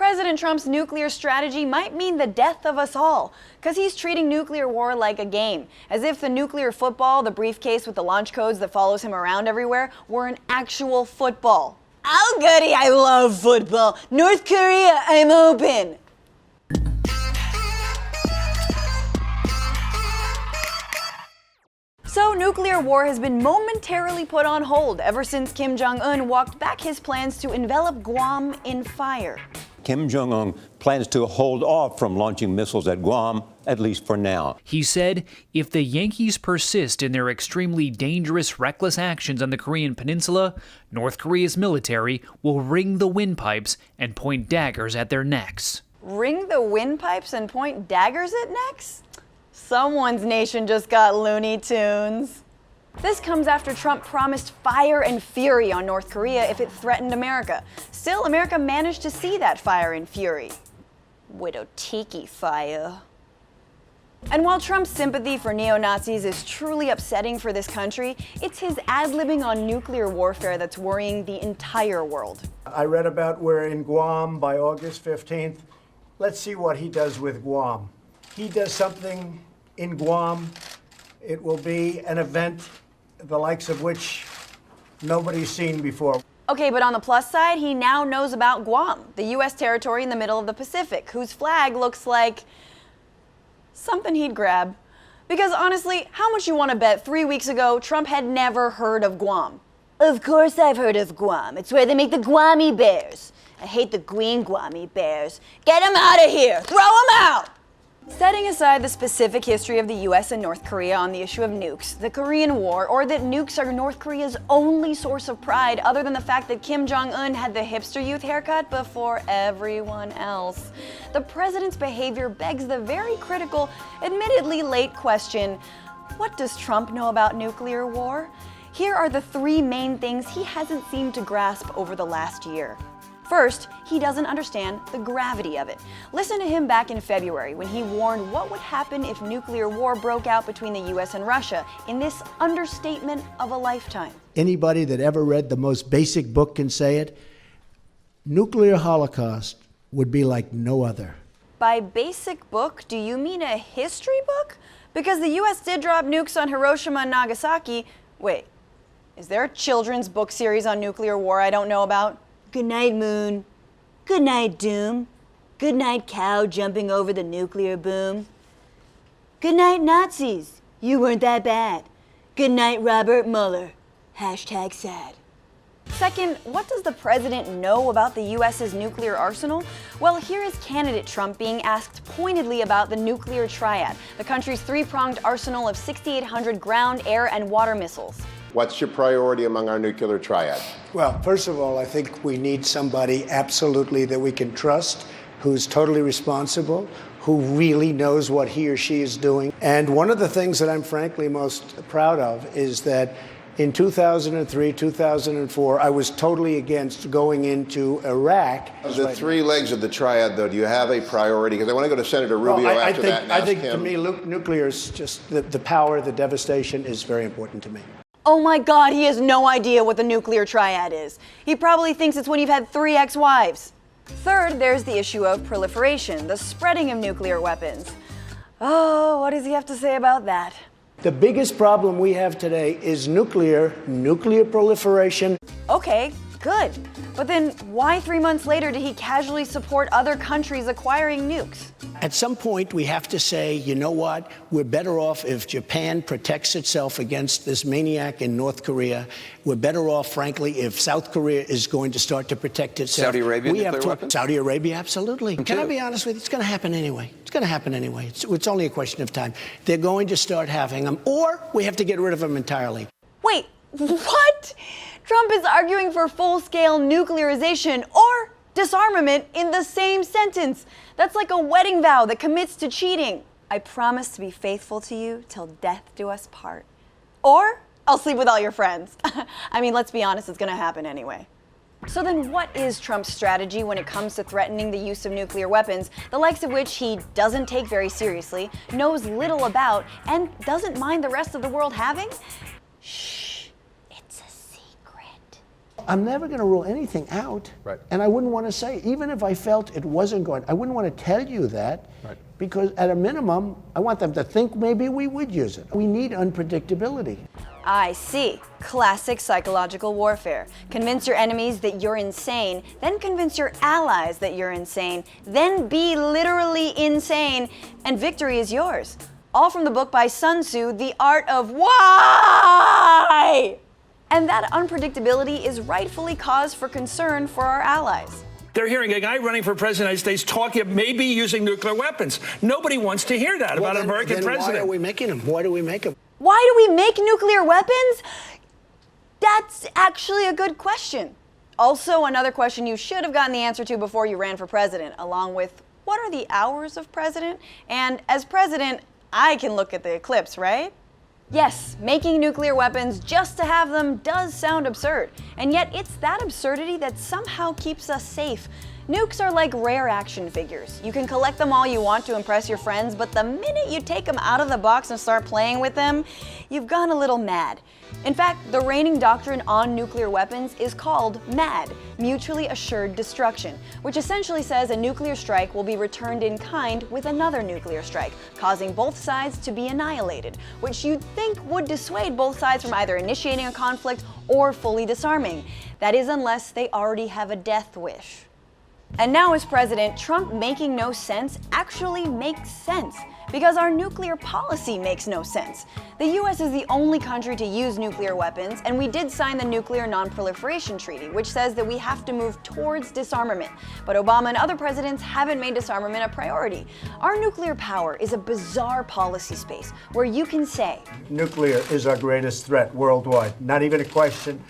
President Trump's nuclear strategy might mean the death of us all, because he's treating nuclear war like a game, as if the nuclear football, the briefcase with the launch codes that follows him around everywhere, were an actual football. Oh goody, I love football. North Korea, I'm open. So nuclear war has been momentarily put on hold ever since Kim Jong-un walked back his plans to envelop Guam in fire. Kim Jong-un plans to hold off from launching missiles at Guam, at least for now. He said if the Yankees persist in their extremely dangerous, reckless actions on the Korean peninsula, North Korea's military will ring the windpipes and point daggers at their necks. Ring the windpipes and point daggers at necks? Someone's nation just got Looney Tunes. This comes after Trump promised fire and fury on North Korea if it threatened America. Still, America managed to see that fire and fury. Widow tiki fire. And while Trump's sympathy for neo-Nazis is truly upsetting for this country, it's his ad-libbing on nuclear warfare that's worrying the entire world. I read about we're in Guam by August 15th. Let's see what he does with Guam. He does something in Guam, it will be an event the likes of which nobody's seen before. Okay, but on the plus side, he now knows about Guam, the U.S. territory in the middle of the Pacific, whose flag looks like something he'd grab. Because honestly, how much you want to bet 3 weeks ago Trump had never heard of Guam? Of course I've heard of Guam. It's where they make the Guami bears. I hate the green Guami bears. Get them out of here! Throw them out! Setting aside the specific history of the US and North Korea on the issue of nukes, the Korean War, or that nukes are North Korea's only source of pride other than the fact that Kim Jong-un had the hipster youth haircut before everyone else, the president's behavior begs the very critical, admittedly late question, what does Trump know about nuclear war? Here are the three main things he hasn't seemed to grasp over the last year. First, he doesn't understand the gravity of it. Listen to him back in February when he warned what would happen if nuclear war broke out between the US and Russia in this understatement of a lifetime. Anybody that ever read the most basic book can say it. Nuclear holocaust would be like no other. By basic book, do you mean a history book? Because the US did drop nukes on Hiroshima and Nagasaki. Wait, is there a children's book series on nuclear war I don't know about? Good night, Moon. Good night, Doom. Good night, cow jumping over the nuclear boom. Good night, Nazis. You weren't that bad. Good night, Robert Mueller. Hashtag sad. Second, what does the president know about the US's nuclear arsenal? Well, here is candidate Trump being asked pointedly about the nuclear triad, the country's three-pronged arsenal of 6,800 ground, air, and water missiles. What's your priority among our nuclear triad? Well, first of all, I think we need somebody absolutely that we can trust, who's totally responsible, who really knows what he or she is doing. And one of the things that I'm frankly most proud of is that in 2003, 2004, I was totally against going into Iraq. The three legs of the triad, though, do you have a priority? Because I want to go to Senator Rubio after that and ask him. To me, nuclear is just the power, the devastation is very important to me. Oh my God, he has no idea what the nuclear triad is. He probably thinks it's when you've had 3 ex-wives. Third, there's the issue of proliferation, the spreading of nuclear weapons. Oh, what does he have to say about that? The biggest problem we have today is nuclear proliferation. Okay, good. But then why 3 months later did he casually support other countries acquiring nukes? At some point, we have to say, you know what? We're better off if Japan protects itself against this maniac in North Korea. We're better off, frankly, if South Korea is going to start to protect itself. Saudi Arabia, nuclear weapons? Saudi Arabia, absolutely. Can I be honest with you? It's going to happen anyway. It's going to happen anyway. It's only a question of time. They're going to start having them, or we have to get rid of them entirely. Wait, what? Trump is arguing for full-scale nuclearization or disarmament in the same sentence. That's like a wedding vow that commits to cheating. I promise to be faithful to you till death do us part. Or I'll sleep with all your friends. I mean, let's be honest, it's gonna happen anyway. So then what is Trump's strategy when it comes to threatening the use of nuclear weapons, the likes of which he doesn't take very seriously, knows little about, and doesn't mind the rest of the world having? Shh, it's a secret. I'm never going to rule anything out. Right. And I wouldn't want to say, even if I felt it wasn't going, I wouldn't want to tell you that. Right. Because at a minimum, I want them to think maybe we would use it. We need unpredictability. I see. Classic psychological warfare. Convince your enemies that you're insane, then convince your allies that you're insane, then be literally insane, and victory is yours. All from the book by Sun Tzu, The Art of Why! And that unpredictability is rightfully cause for concern for our allies. They're hearing a guy running for president of the United States talking maybe using nuclear weapons. Nobody wants to hear that about an American president. Why are we making them? Why do we make them? Why do we make nuclear weapons? That's actually a good question. Also, another question you should have gotten the answer to before you ran for president, along with what are the hours of president? And as president, I can look at the eclipse, right? Yes, making nuclear weapons just to have them does sound absurd, and yet it's that absurdity that somehow keeps us safe. Nukes are like rare action figures. You can collect them all you want to impress your friends, but the minute you take them out of the box and start playing with them, you've gone a little mad. In fact, the reigning doctrine on nuclear weapons is called MAD, Mutually Assured Destruction, which essentially says a nuclear strike will be returned in kind with another nuclear strike, causing both sides to be annihilated, which you'd think would dissuade both sides from either initiating a conflict or fully disarming. That is, unless they already have a death wish. And now as president, Trump making no sense actually makes sense, because our nuclear policy makes no sense. The US is the only country to use nuclear weapons, and we did sign the Nuclear Non-Proliferation Treaty, which says that we have to move towards disarmament. But Obama and other presidents haven't made disarmament a priority. Our nuclear power is a bizarre policy space where you can say, Nuclear is our greatest threat worldwide. Not even a question,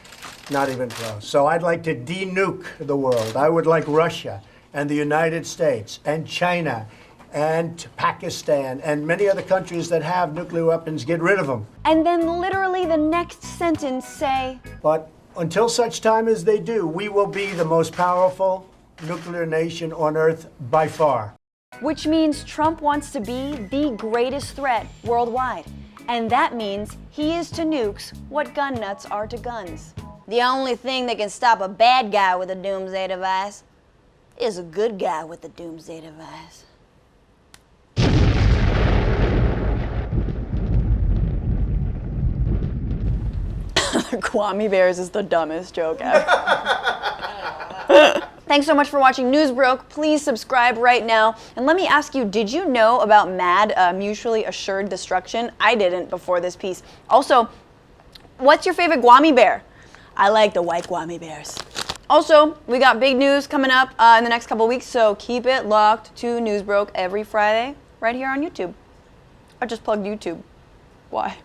not even close. So I'd like to de-nuke the world. I would like Russia and the United States and China and Pakistan and many other countries that have nuclear weapons, get rid of them. and then literally the next sentence say, But until such time as they do, we will be the most powerful nuclear nation on earth by far. which means Trump wants to be the greatest threat worldwide. And that means he is to nukes what gun nuts are to guns. The only thing that can stop a bad guy with a doomsday device is a good guy with a doomsday device. Kwame Bears is the dumbest joke ever. Thanks so much for watching Newsbroke. Please subscribe right now. And let me ask you, did you know about MAD, Mutually Assured Destruction? I didn't before this piece. Also, what's your favorite Kwame Bear? I like the white Kwame Bears. Also, we got big news coming up in the next couple weeks, so keep it locked to Newsbroke every Friday right here on YouTube. I just plugged YouTube. Why?